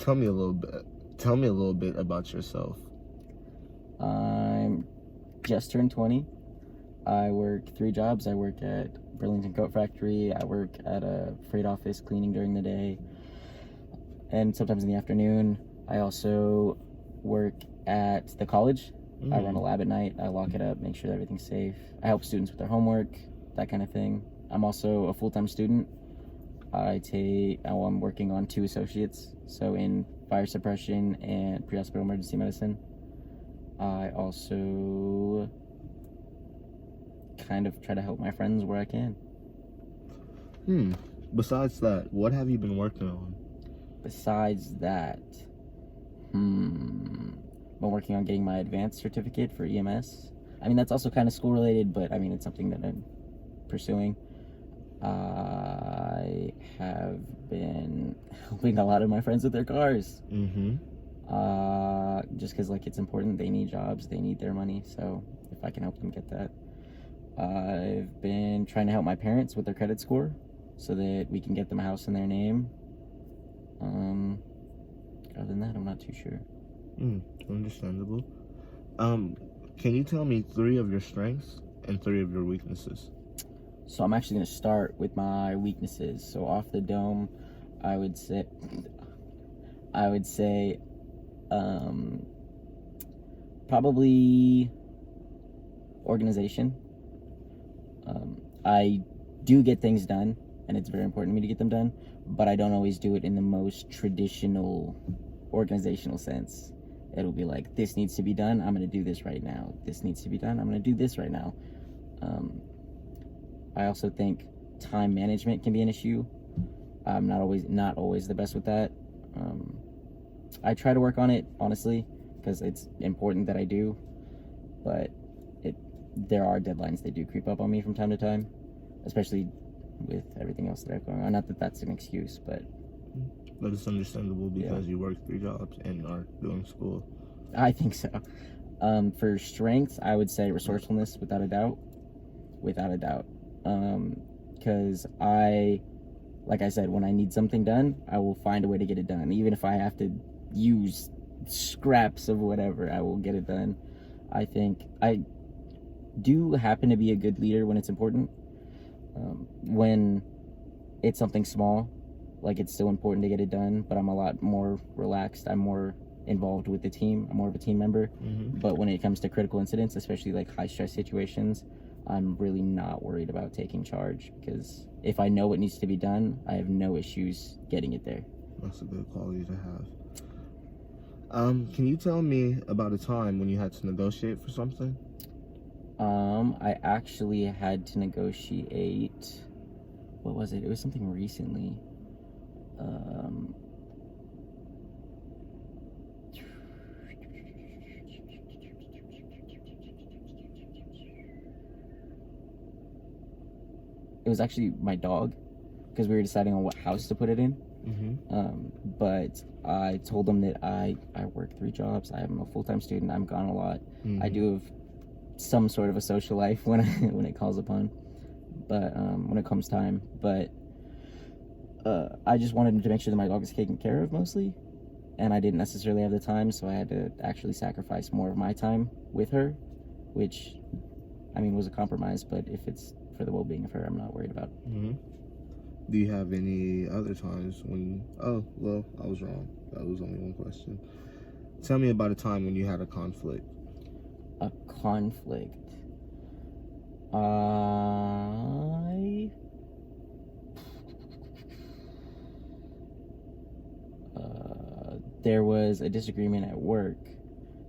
tell me a little bit. Tell me a little bit about yourself. I'm just turned 20. I work 3 jobs. I work at Burlington Coat Factory. I work at a freight office cleaning during the day and sometimes in the afternoon. I also work at the college. I run a lab at night. I lock it up, make sure that everything's safe. I help students with their homework, that kind of thing. I'm also a full-time student. I'm working on 2 associates, so in fire suppression and pre-hospital emergency medicine. I also kind of try to help my friends where I can. Besides that, what have you been working on? Besides that, I'm working on getting my advanced certificate for EMS. I mean, that's also kind of school related, but I mean, it's something that I'm pursuing. I have been helping a lot of my friends with their cars. Just because, like, it's important. They need jobs, they need their money, so if I can help them get that. I've been trying to help my parents with their credit score so that we can get them a house in their name. Other than that, I'm not too sure. Understandable. Can you tell me 3 of your strengths and 3 of your weaknesses? So I'm actually going to start with my weaknesses. So off the dome, I would say probably organization. I do get things done, and it's very important to me to get them done, but I don't always do it in the most traditional organizational sense. It'll be like, this needs to be done, I'm going to do this right now. This needs to be done, I'm going to do this right now. I also think time management can be an issue. I'm not always the best with that. I try to work on it, honestly, because it's important that I do, but there are deadlines that do creep up on me from time to time, especially with everything else that I have going on. Not that that's an excuse, but it's understandable because you work 3 jobs and are doing school. I think so. For strengths, I would say resourcefulness, without a doubt. Because like I said, when I need something done, I will find a way to get it done. Even if I have to use scraps of whatever, I will get it done. I think I do happen to be a good leader when it's important. When it's something small, like, it's still important to get it done, but I'm a lot more relaxed. I'm more involved with the team. I'm more of a team member. But when it comes to critical incidents, especially like high stress situations, I'm really not worried about taking charge, because if I know what needs to be done, I have no issues getting it there. That's a good quality to have. Can you tell me about a time when you had to negotiate for something? I actually had to negotiate, what was it? It was something recently. It was actually my dog, because we were deciding on what house to put it in. But I told them that I work 3 jobs. I'm a full-time student. I'm gone a lot. I do have some sort of a social life when it calls upon, but when it comes time. But I just wanted to make sure that my dog is taken care of mostly, and I didn't necessarily have the time, so I had to actually sacrifice more of my time with her, which, I mean, was a compromise. But if it's for the well-being of her, I'm not worried about it. Do you have any other times when I was wrong, that was only one question. Tell me about a time when you had a conflict. A conflict. There was a disagreement at work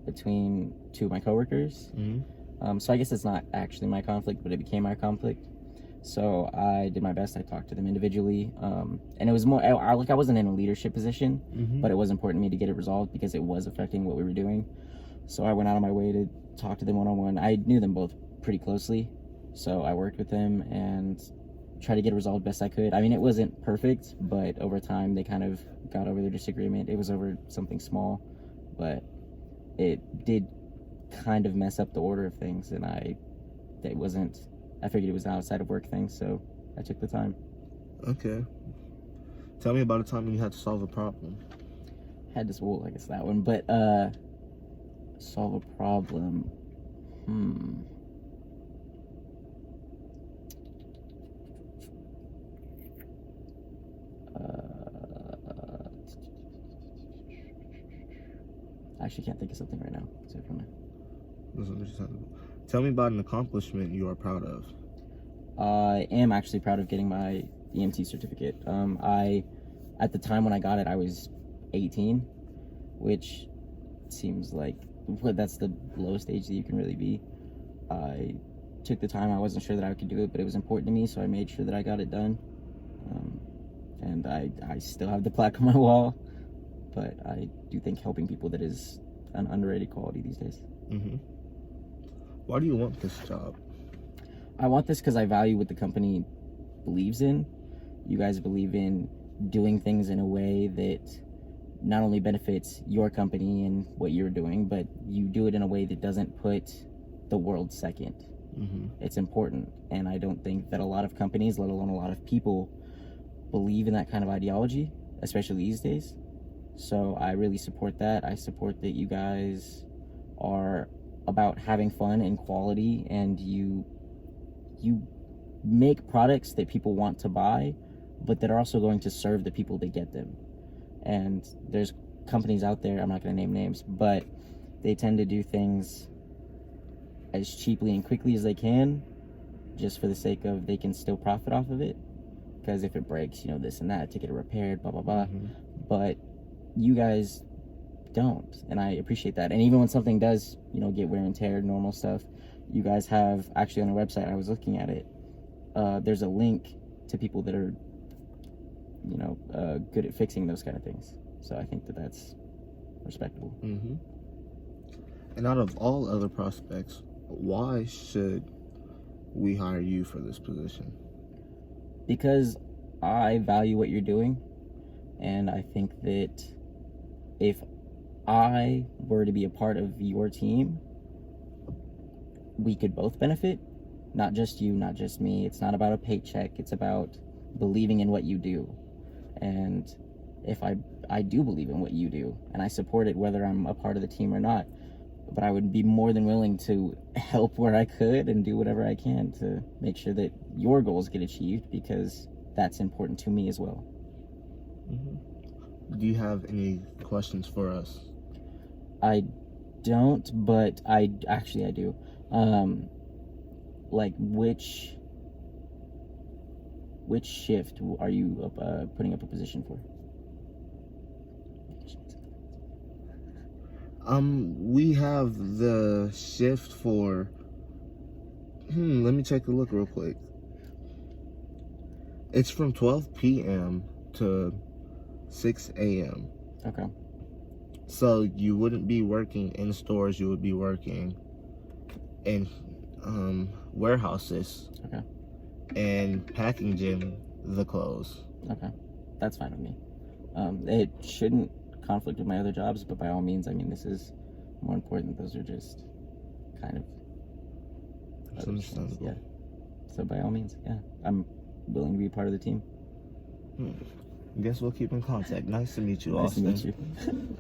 between 2 of my coworkers. So I guess it's not actually my conflict, but it became my conflict. So I did my best. I talked to them individually, and it was more, I wasn't in a leadership position, but it was important to me to get it resolved because it was affecting what we were doing. So I went out of my way to talk to them one-on-one. I knew them both pretty closely, so I worked with them and tried to get it resolved best I could. I mean, it wasn't perfect, but over time they kind of got over their disagreement. It was over something small, but it did kind of mess up the order of things, and I figured it was an outside of work thing, so I took the time. Okay. Tell me about a time when you had to solve a problem. had this. Well, I guess that one. But solve a problem. I actually can't think of something right now. That's understandable. Tell me about an accomplishment you are proud of. I am actually proud of getting my EMT certificate. At the time when I got it, I was 18, which seems like that's the lowest age that you can really be. I took the time. I wasn't sure that I could do it, but it was important to me, so I made sure that I got it done. And I still have the plaque on my wall, but I do think helping people, that is an underrated quality these days. Why do you want this job? I want this because I value what the company believes in. You guys believe in doing things in a way that not only benefits your company and what you're doing, but you do it in a way that doesn't put the world second. It's important, and I don't think that a lot of companies, let alone a lot of people, believe in that kind of ideology, especially these days. So I really support that. I support that you guys are about having fun and quality, and you make products that people want to buy, but that are also going to serve the people that get them. And there's companies out there, I'm not going to name names, but they tend to do things as cheaply and quickly as they can, just for the sake of they can still profit off of it. Because if it breaks, this and that, to get it repaired, blah, blah, blah. But you guys don't, and I appreciate that. And even when something does, get wear and tear, normal stuff, you guys have, actually on the website, I was looking at it, there's a link to people that are, good at fixing those kind of things. So I think that that's respectable. And out of all other prospects, why should we hire you for this position? Because I value what you're doing, and I think that if I were to be a part of your team, we could both benefit. Not just you, not just me. It's not about a paycheck. It's about believing in what you do. And if I do believe in what you do, and I support it whether I'm a part of the team or not, but I would be more than willing to help where I could and do whatever I can to make sure that your goals get achieved, because that's important to me as well. Do you have any questions for us? I don't, but I do. Like which shift are you putting up a position for? We have the shift for, let me take a look real quick. It's from 12 p.m. to 6 a.m. Okay. So you wouldn't be working in stores, you would be working in warehouses. Okay. And packaging the clothes. Okay. That's fine with me. It shouldn't conflict with my other jobs, but by all means, this is more important. Those are just kind of That's understandable. Yeah. So by all means, yeah, I'm willing to be a part of the team. Guess we'll keep in contact. Nice to meet you, Austin. Nice to meet you.